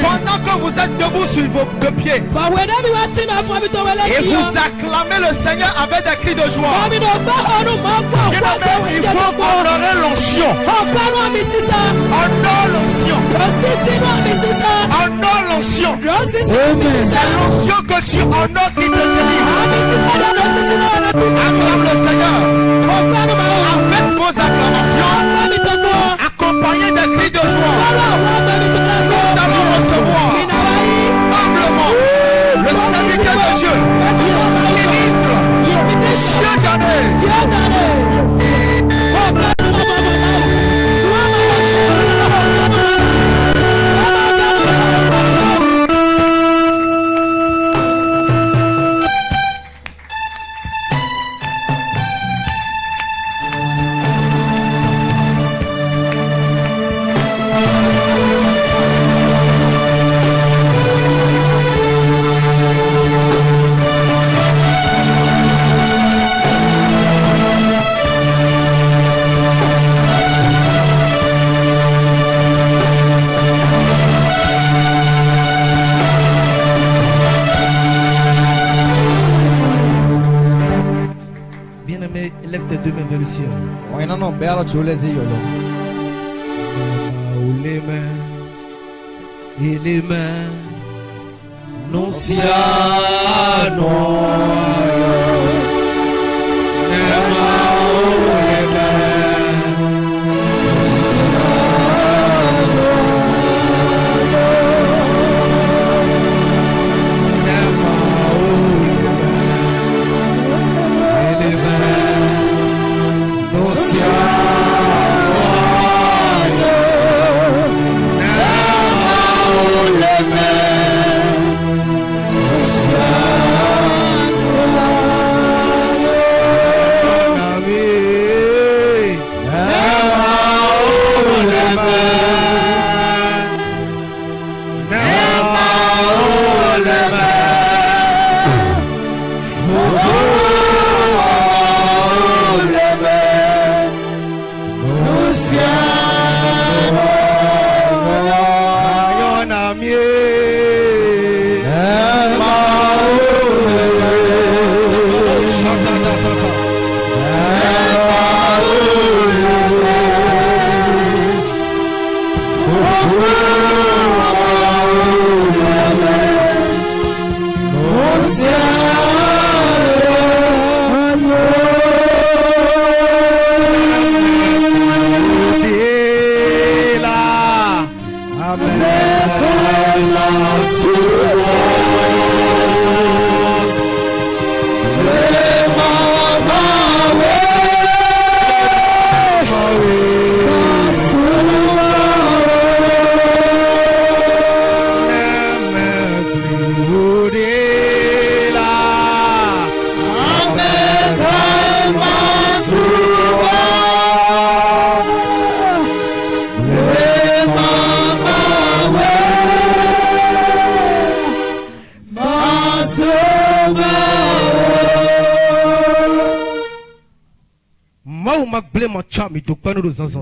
Pendant que vous êtes debout sur vos deux pieds et vous acclamez le Seigneur avec des cris de joie, il faut honorer l'onction. Honore l'onction. Honore l'onction. C'est l'onction que tu honores qui te délivre. Acclame le Seigneur avec vos acclamations, accompagnés des cris de joie. Nous allons recevoir humblement le serviteur de Dieu, ministre, Dieu donné. Lève tes deux mains vers le ciel. Et les mains non siano.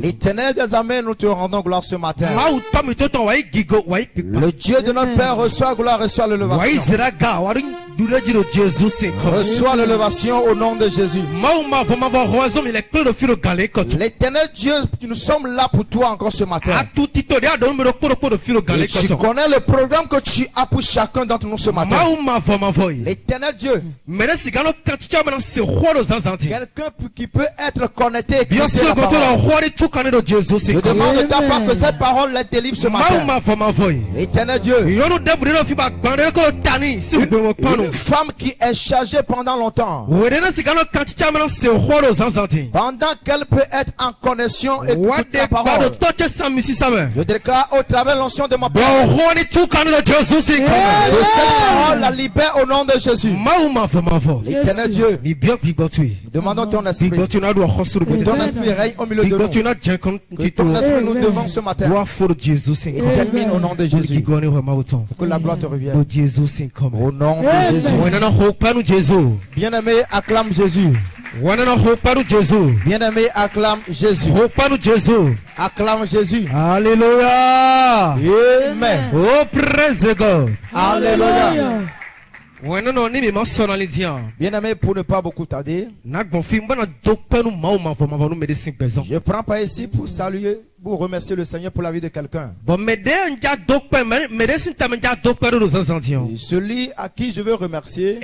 L'Éternel des armées, nous te rendons gloire ce matin. Le Dieu de notre Père reçoit gloire, reçoit l'élévation. Reçoit l'élévation au nom de Jésus. L'Éternel Dieu, nous sommes là pour toi encore ce matin. Et tu connais le programme que tu as pour chacun d'entre nous ce matin. L'Éternel Dieu, quelqu'un qui peut être connecté. Je demande de ta part que cette parole la délivre ce matin. Éternel Dieu, une femme qui est chargée pendant longtemps, pendant qu'elle peut être en connexion et écouter ta parole, je déclare au travers de l'onction de ma parole que cette parole la libère au nom de Jésus. Éternel Dieu, demandons ton esprit. Ton esprit règne au milieu de nous. Que ton esprit nous devant ce matin. Termine au nom de Jésus. Que la gloire te revienne. Au nom de Jésus. Bien-aimé, acclame Jésus. Bien-aimé, acclame Jésus. Acclame Jésus. Alléluia. Amen. Oh, praise God. Alléluia. Bien-aimé, pour ne pas beaucoup tarder, je prends pas ici pour saluer, pour remercier le Seigneur pour la vie de quelqu'un. Celui à qui je veux remercier,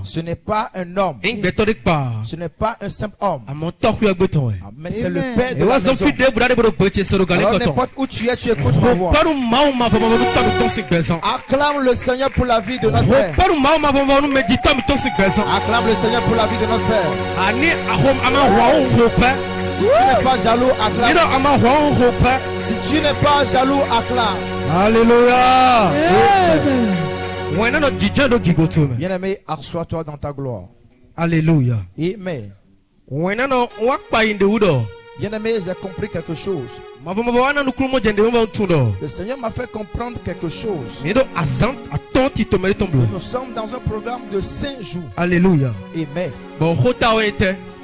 ce n'est pas un homme, ce n'est pas un simple homme, mais c'est le Père de la maison. Alors n'importe où tu es, tu écoutes ma voix. Acclame le Seigneur pour la vie de notre Père. Acclame le Seigneur pour la vie de notre Père. Si tu n'es pas jaloux, acclame. Si tu n'es pas jaloux, acclame. Alléluia. Bien-aimé, assois-toi dans ta gloire. Alléluia. Amen. Bien-aimé, j'ai compris quelque chose. Le Seigneur m'a fait comprendre quelque chose. Nous sommes dans un programme de 5 jours. Alléluia. Amen.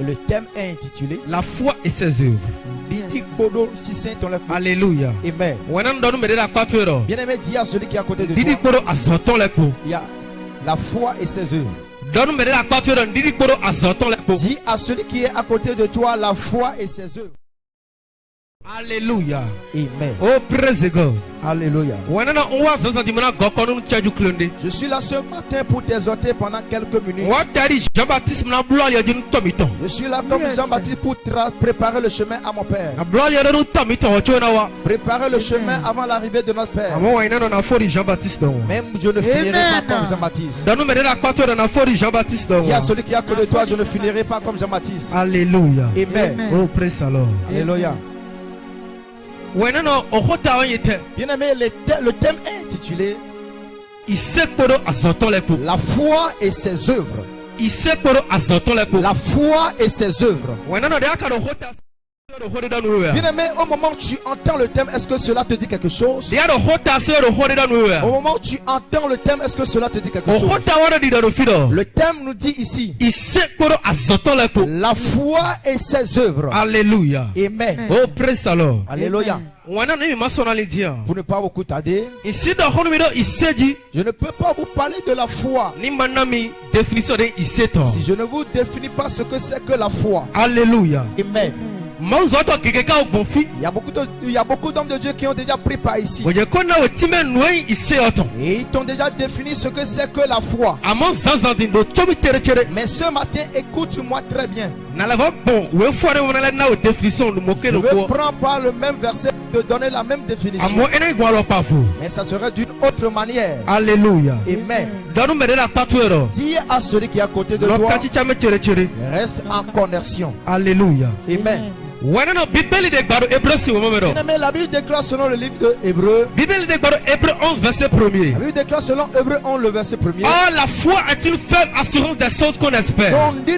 Et le thème est intitulé La foi et ses œuvres. Alléluia. Amen. Bien-aimé, dis à celui qui est à côté de toi, il y a la foi et ses œuvres. Dis à celui qui est à côté de toi la foi et ses œuvres. Alléluia. Amen. Oh, praise God. Alléluia. Je suis là ce matin pour t'exhorter pendant quelques minutes. Je suis là comme Jean-Baptiste pour préparer le chemin à mon Père. Préparer le chemin avant l'arrivée de notre Père. Même je ne finirai pas comme Jean-Baptiste. Dis à celui qui est à côté de toi, je ne finirai pas comme Jean-Baptiste. Alléluia. Amen. Oh, praise alors. Alléluia. Bien-aimé, le thème est intitulé La foi et ses œuvres. La foi et ses œuvres. Bien-aimé, au moment où tu entends le thème, est-ce que cela te dit quelque chose? Au moment où tu entends le thème, est-ce que cela te dit quelque chose? Le thème nous dit ici la foi et ses œuvres. Alléluia. Amen. Oh, praise alors. Alléluia. Pour ne pas beaucoup tarder, je ne peux pas vous parler de la foi si je ne vous définis pas ce que c'est que la foi. Alléluia. Amen. Il y a beaucoup d'hommes de Dieu qui ont déjà pris part ici. Et ils t'ont déjà défini ce que c'est que la foi. Mais ce matin, écoute-moi très bien. Je ne prends pas le même verset de donner la même définition. Mais ça serait d'une autre manière. Alléluia. Amen. Dis à celui qui est à côté de toi, reste en connexion. Alléluia. Amen. La Bible déclare selon le livre de Hébreux. La Bible déclare selon Hébreux 11 le verset 1er. Oh, la foi est une ferme assurance des choses qu'on espère et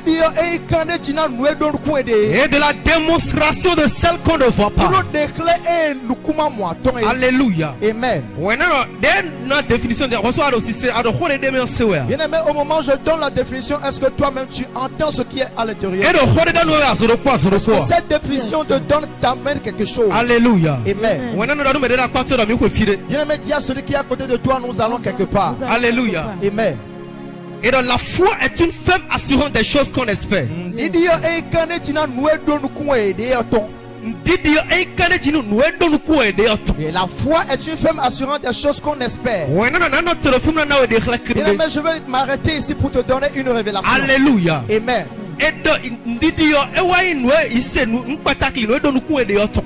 de la démonstration de celles qu'on ne voit pas. Alléluia. Amen. Bien-aimé, au moment où je donne la définition, est-ce que toi-même tu entends ce qui est à l'intérieur? Cette définition te donne, t'amène quelque chose. Alléluia. Amen. Bien-aimé, dis à celui qui est à côté de toi, nous allons quelque part. Alléluia. Amen. Et donc la foi est une ferme assurance des choses qu'on espère. Et la foi est une ferme assurance des choses qu'on espère. Bien-aimé, je vais m'arrêter ici pour te donner une révélation. Alléluia. Amen.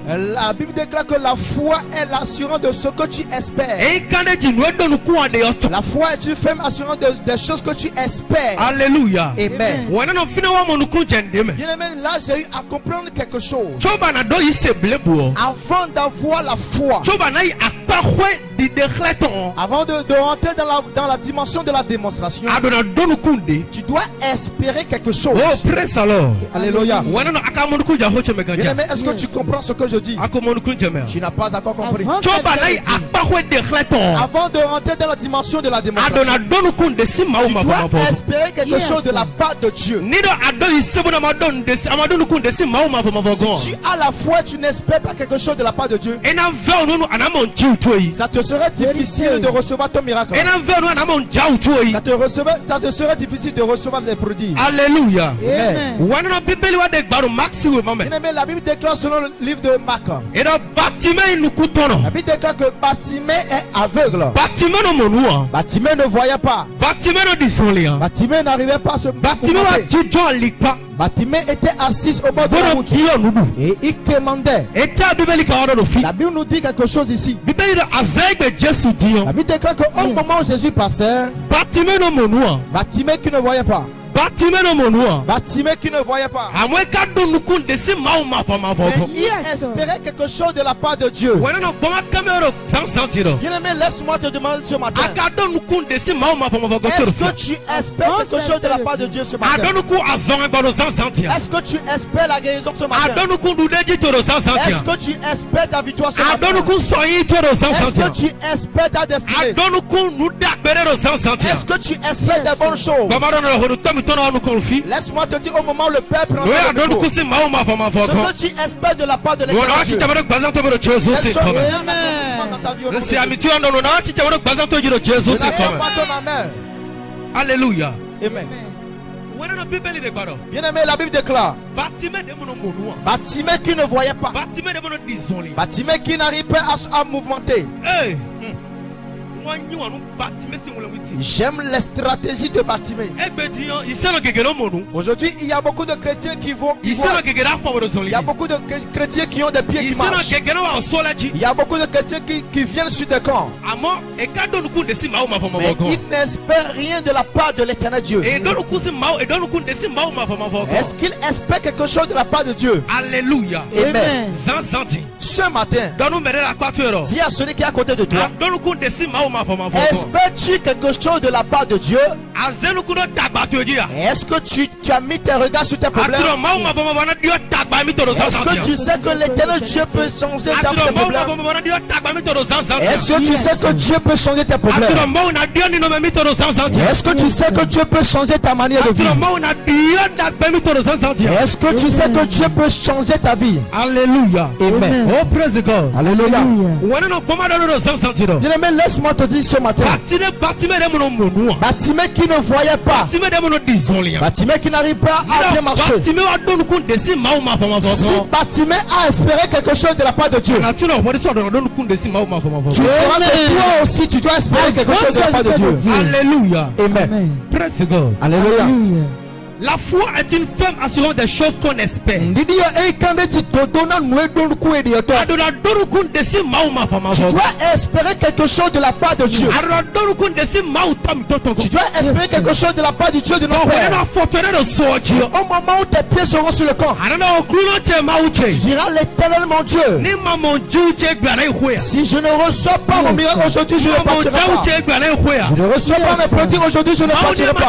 La Bible déclare que la foi est l'assurance de ce que tu espères. La foi est une ferme assurance des choses que tu espères. Alléluia. Amen. Bien-aimé, là j'ai eu à comprendre quelque chose. Avant d'avoir la foi, avant de rentrer dans la dimension de la démonstration, tu dois espérer quelque chose. Oh, praise alors. Alléluia. Bien-aimé, est-ce que tu comprends ce que je dis? Tu n'as pas encore compris. Avant de rentrer dans la dimension de la démonstration, tu dois espérer quelque chose de la part de Dieu. Si tu as la foi, tu n'espères pas quelque chose de la part de Dieu, ça te serait difficile de recevoir ton miracle. Ça te serait difficile de recevoir les prodiges. Alléluia. Bien-aimé, la Bible déclare selon le livre de Marc. La Bible déclare que Bartimée est aveugle. Bartimée ne voyait pas. Bartimée n'arrivait pas à se battre. Bartimée était assis au bord de la route et il demandait. La Bible nous dit quelque chose ici. La Bible déclare qu'au moment où Jésus passait, Bartimée qui ne voyait pas. Bartimée qui ne voyait pas. Il espérait quelque chose de la part de Dieu. Bien-aimé, laisse-moi te demander ce matin. Est-ce que tu espères quelque chose de la part de Dieu ce matin? Est-ce que tu espères la guérison ce matin? Est-ce que tu espères ta victoire ce matin? Est-ce que tu espères ta destinée? Est-ce que tu espères des bonnes choses? Laisse-moi te dire au moment où le Père prend ce que tu espères de la part de l'Éternel. Alléluia. Amen. Bien-aimé, la Bible déclare Bartimée qui ne voyait pas, Bartimée qui n'arrive pas à mouvementer. J'aime les stratégies de Bartimée. Aujourd'hui, il y a beaucoup de chrétiens qui vont. Il y a beaucoup de chrétiens qui ont des pieds qui marchent. Il y a beaucoup de chrétiens qui viennent sur des camps. Mais ils n'espèrent rien de la part de l'Éternel Dieu. Est-ce qu'ils espèrent quelque chose de la part de Dieu? Alléluia. Amen. Ce matin, dis à celui qui est à côté de toi, espères-tu quelque chose de la part de Dieu? Est-ce que tu as mis tes regards sur tes problèmes? Est-ce que tu sais que l'Éternel Dieu peut changer tes problèmes? Est-ce que tu sais que Dieu peut changer tes problèmes? Est-ce que tu sais que Dieu peut changer ta manière de vivre? Est-ce que tu sais que Dieu peut changer ta vie? Alléluia. Amen. Oh, praise God. Alléluia. Bien-aimé, laisse-moi te dire ce matin. Bartimée qui ne voyait pas. Bartimée qui n'arrive pas à bien marcher. Si Bartimée a espéré quelque chose de la part de Dieu, tu sauras que toi aussi tu dois espérer quelque chose de la part de Dieu. Alléluia. Amen. Praise God. Alléluia. La foi est une ferme assurance des choses qu'on espère. Tu dois espérer quelque chose de la part de Dieu. Tu dois espérer quelque chose de la part du Dieu de notre Père. Au moment où tes pieds seront sur le camp, tu diras: l'Éternel mon Dieu, si je ne reçois pas mon miracle aujourd'hui, je ne partirai pas. Je ne reçois pas mes prodiges aujourd'hui, je ne partirai pas.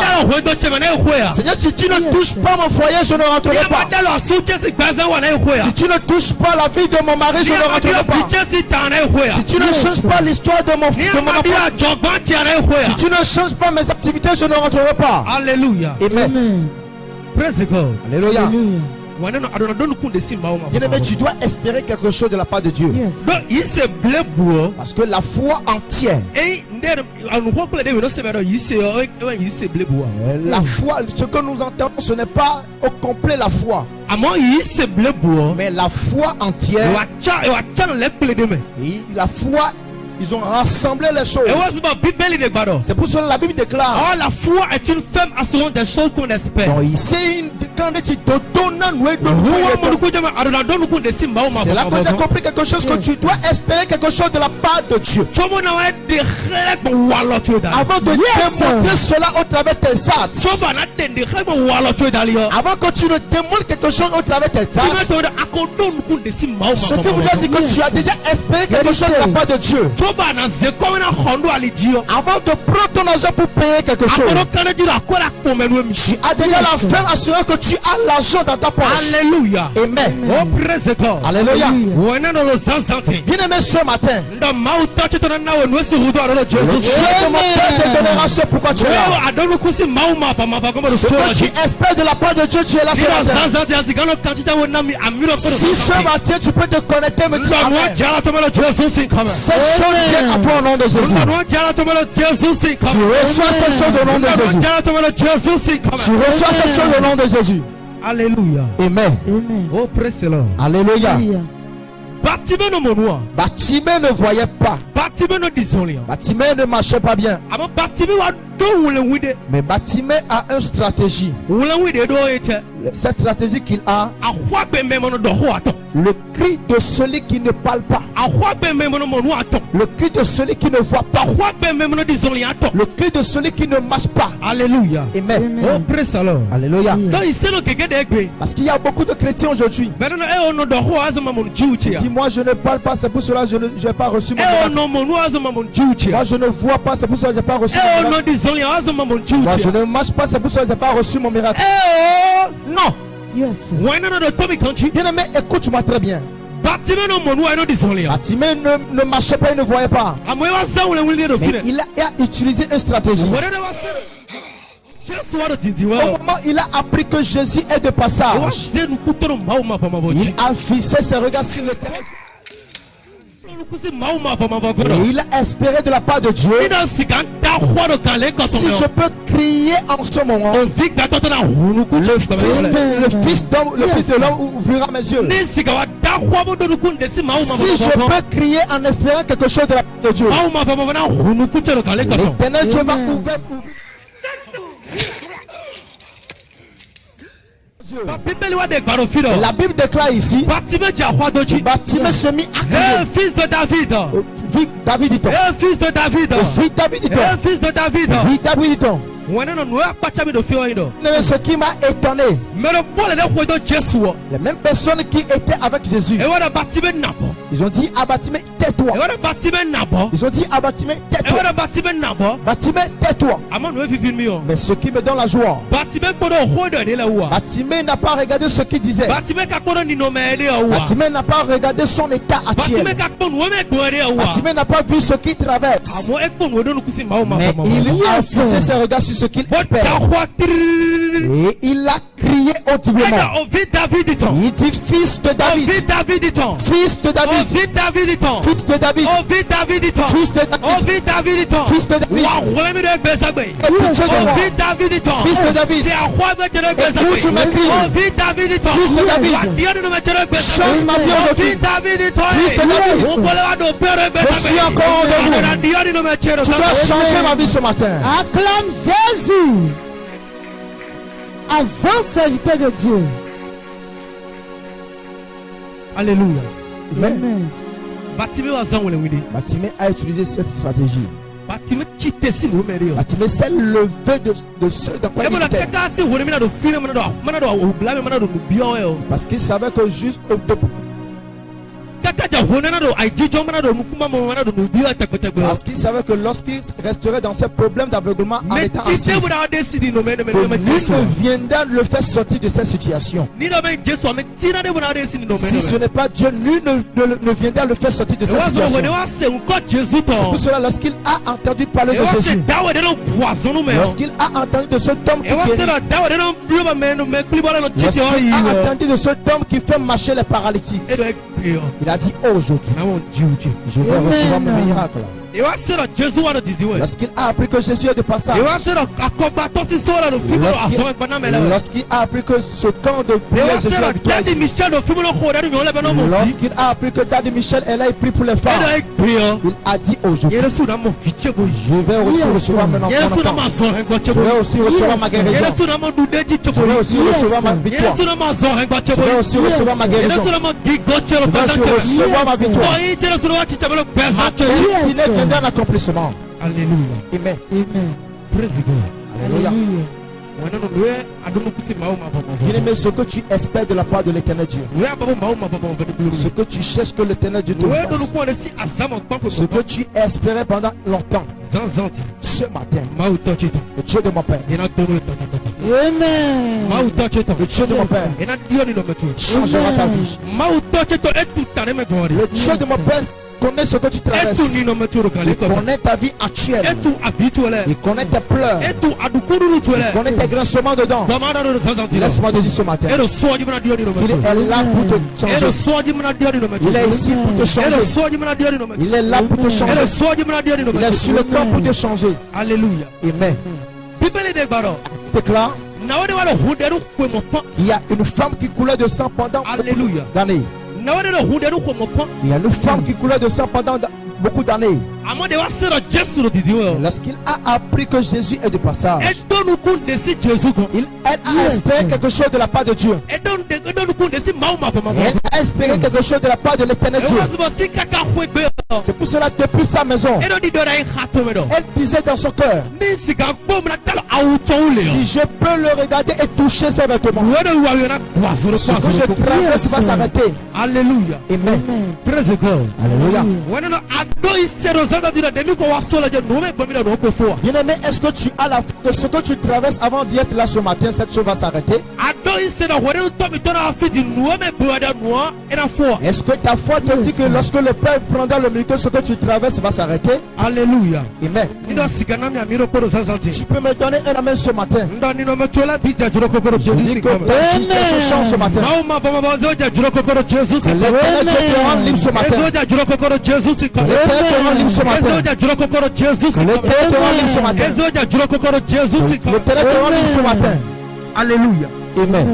Seigneur, si tu ne touches pas mon foyer, je ne rentrerai pas. Si tu ne touches pas la vie de mon mari, je ne rentrerai pas. Si tu ne changes pas l'histoire de mon enfant, si tu ne changes pas mes activités, je ne rentrerai pas. Alléluia. Amen. Praise God. Alléluia. Bien-aimé, tu dois espérer quelque chose de la part de Dieu. Parce que la foi entière, la foi, ce que nous entendons, ce n'est pas au complet la foi, mais la foi entière. Et la foi, ils ont rassemblé les choses. C'est pour cela que la Bible déclare: la foi est une ferme assurance des choses qu'on espère. C'est là que j'ai compris quelque chose, que tu dois espérer quelque chose de la part de Dieu. Avant de démontrer cela au travers de tes actes, avant que tu ne démontres quelque chose au travers de tes actes, ce qui vous dire que tu as déjà espéré quelque chose de la part de Dieu. Avant de prendre ton argent pour payer quelque chose, tu as déjà la fin assurée que tu as l'argent dans ta poche. Alléluia. Amen. Oh, praise God. Alléluia. Bien aimé, ce matin, pourquoi tu es là. Ce que tu espères de la part de Dieu, tu es là ce matin. Si ce matin tu peux te connecter, me dire amen. Cette chose vient à toi au nom de Jésus. Tu reçois cette chose au nom de Jésus. Tu reçois cette chose au nom de Jésus. Alléluia. Amen. Oh, praise the Lord. Alléluia. Bartimée ne voyait pas. Bartimée ne marchait pas bien. Mais Bartimée a une stratégie. Cette stratégie qu'il a, le cri de celui qui ne parle pas, le cri de celui qui ne voit pas, le cri de celui qui ne marche pas. Alléluia. Amen. Oh, praise the Lord. Alléluia. Parce qu'il y a beaucoup de chrétiens aujourd'hui. Dis-moi, je ne parle pas, c'est pour cela que je n'ai pas reçu mon miracle. Moi, je ne vois pas, c'est pour cela que je n'ai pas reçu mon miracle. Moi, je ne marche pas, c'est pour cela que je n'ai pas reçu mon miracle. Non. Yes. Bien-aimé, écoute-moi très bien. Bartimée ne marchait pas, il ne voyait pas. Mais il a utilisé une stratégie. Au moment où il a appris que Jésus est de passage, il a fixé ses regards sur le terrain. Et il a espéré de la part de Dieu. Si je peux crier en ce moment, le fils de l'homme ouvrira mes yeux. Si je peux crier en espérant quelque chose de la part de Dieu, l'Éternel Dieu va ouvrir. La Bible déclare ici, Bartimée se mit à crier. Fils de David. David dit-on. Fils de David. Fils David dit-on. Fils de David. Fils David dit-on. Ce qui m'a étonné, les mêmes personnes qui étaient avec Jésus, ils ont dit à Bartimée, tais-toi. Ils ont dit à Bartimée, tais-toi. Bartimée, tais-toi. Mais ce qui me donne la joie, Bartimée n'a pas regardé ce qu'il disait. Bartimée n'a pas regardé son état actuel. Bartimée n'a pas vu ce qu'il traverse. Mais il a fixé ses regards sur ce qu'il espère. Et il a crié audiblement. Il dit, fils de David. Fils de David. Fils de David. Fils de David. Fils de David. Fils de David. Fils de David. Écoute mes cris. Fils de David. Change ma vie aujourd'hui. Fils de David. Je suis encore debout. Tu dois changer ma vie ce matin. Acclame Jésus. Avant serviteur de Dieu. Alléluia. Amen. Bartimée a utilisé cette stratégie. Bartimée s'est levé de ce dans quoi il était. Parce qu'il savait que juste parce qu'il savait que lorsqu'il resterait dans ce problème d'aveuglement en étant assis, nul ne viendra le faire sortir de cette situation. Si ce n'est pas Dieu, nul ne viendra le faire sortir de cette situation. C'est pour cela lorsqu'il a entendu parler de Jésus, lorsqu'il a entendu de cet homme qui lorsqu'il a entendu de cet homme qui fait marcher les paralytiques, il a dit aujourd'hui, je vais recevoir mon miracle. Lorsqu'il a appris que Jésus est de passage, lorsqu'il a appris que ce camp de prière Jésus est victoire ici, lorsqu'il a appris que Daddy Michel est là et prie pour les femmes, il a dit aujourd'hui, je vais aussi recevoir mon enfant, je vais aussi recevoir ma guérison, je vais aussi recevoir ma victoire, je vais aussi recevoir ma guérison, je vais aussi recevoir ma victoire. Ma destinée viendra en accomplissement. Alléluia. Amen. Amen. Praise God. Alléluia. Bien-aimé, ce que tu espères de la part de l'Éternel Dieu, ce que tu cherches que l'Éternel Dieu te fasse, ce que tu espérais pendant longtemps, ce matin, le Dieu de mon Père, Amen. le Dieu de mon Père changera ta vie. Le Dieu de mon Père connaît ce que tu traverses. Il connaît ta vie actuelle. Il connaît tes pleurs. Il connaît tes grincements dedans. Laisse-moi te dire ce matin, il est là pour te changer. Il est ici pour te changer. Il est là pour te changer. Il est sur le camp pour te changer. Alléluia. Amen. Déclare, il y a une femme qui coulait de sang pendant beaucoup d'années. Il y a une femme qui coulait de sang pendant beaucoup d'années. Lorsqu'il a appris que Jésus est de passage, elle a espéré quelque chose de la part de Dieu. Elle a espéré quelque chose de la part de l'Éternel Dieu. C'est pour cela, depuis sa maison, elle disait dans son cœur, si je peux le regarder et toucher ses vêtements, ce que je traverse va s'arrêter. Alléluia. Amen. Praise God. Alléluia. Bien-aimé, est-ce que tu as la foi que ce que tu traverses avant d'y être là ce matin, cette chose va s'arrêter? Est-ce que ta foi te dit que lorsque le Père prendra le micro, ce que tu traverses va s'arrêter? Alléluia. Amen. Tu peux me donner un amen ce matin? Je dis que ta justice change ce matin. Que l'Éternel Dieu te rende libre ce matin. Que l'Éternel te rende libre ce matin. Que l'Éternel te rende libre ce matin. Que l'Éternel te rende libre ce matin. Alléluia. Amen.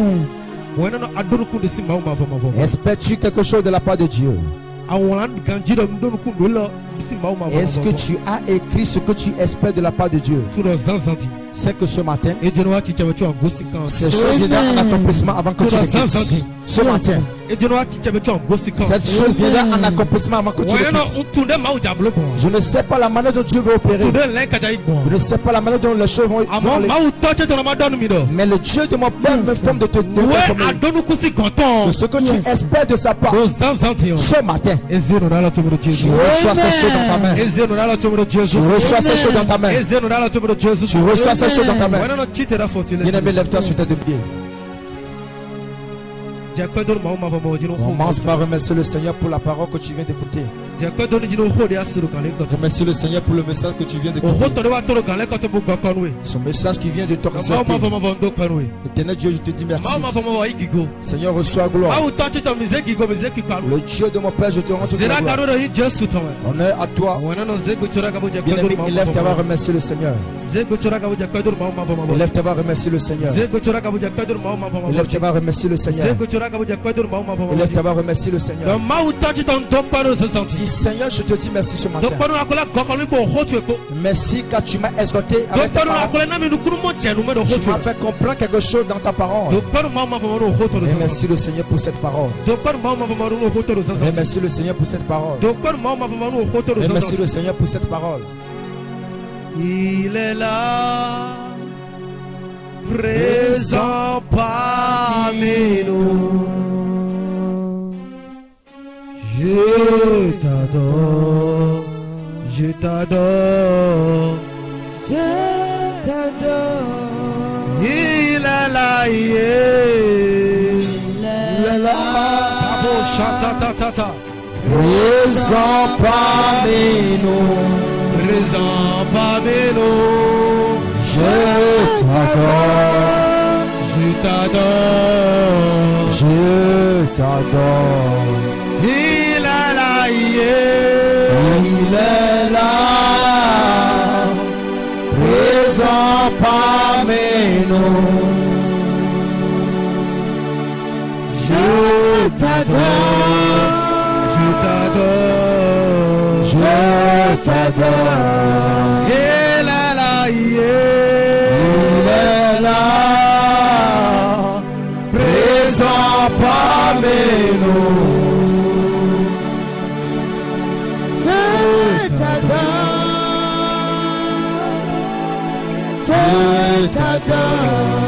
Espères-tu quelque chose de la part de Dieu? Est-ce que tu as écrit ce que tu espères de la part de Dieu? C'est que ce matin, ces choses viendront en accomplissement avant que tu l'écrives. Ce matin, cette chose viendra en accomplissement avant que tu l'écrives. Je ne sais pas la manière dont Dieu veut opérer. Je ne sais pas la manière dont les choses vont aller. Mais le Dieu de mon Père me forme de te dévoiler de ce que tu espères de sa part. Ce matin, je reçois ces choses dans ta main. Je reçois ces choses dans ta main. Je reçois ces choses dans ta main. Bien-aimé, lève-toi sur tes deux pieds. Commence par remercier le Seigneur pour la parole que tu viens d'écouter. Remercie le Seigneur pour le message que tu viens d'écouter. Ce message qui vient de t'exhorter. Éternel Dieu, je te dis merci. Seigneur, reçois gloire. Le Dieu de mon Père, je te rends toute la gloire. Honneur à toi. Bien-aimé, élève ta voix, remercie le Seigneur. Élève ta voix, remercie le Seigneur. Élève ta voix, remercie le Seigneur. Élève ta voix, remercie le Seigneur. Si Seigneur, je te dis merci ce matin. Merci car tu m'as exhorté avec ta parole. Tu m'as fait comprendre quelque chose dans ta parole. Remercie le Seigneur pour cette parole. Remercie le Seigneur pour cette parole. Remercie le Seigneur pour cette parole. Il est là, présent parmi nous. Je t'adore, je t'adore, je t'adore. Il est là, il est là. Bravo, chata. Présent parmi nous. Présent parmi nous. Je t'adore, je t'adore, je t'adore. Il est là, il est là, présent parmi nous. Je t'adore, je t'adore, je t'adore. Il est là, il est là, présent parmi nous. Je t'adore, je t'adore.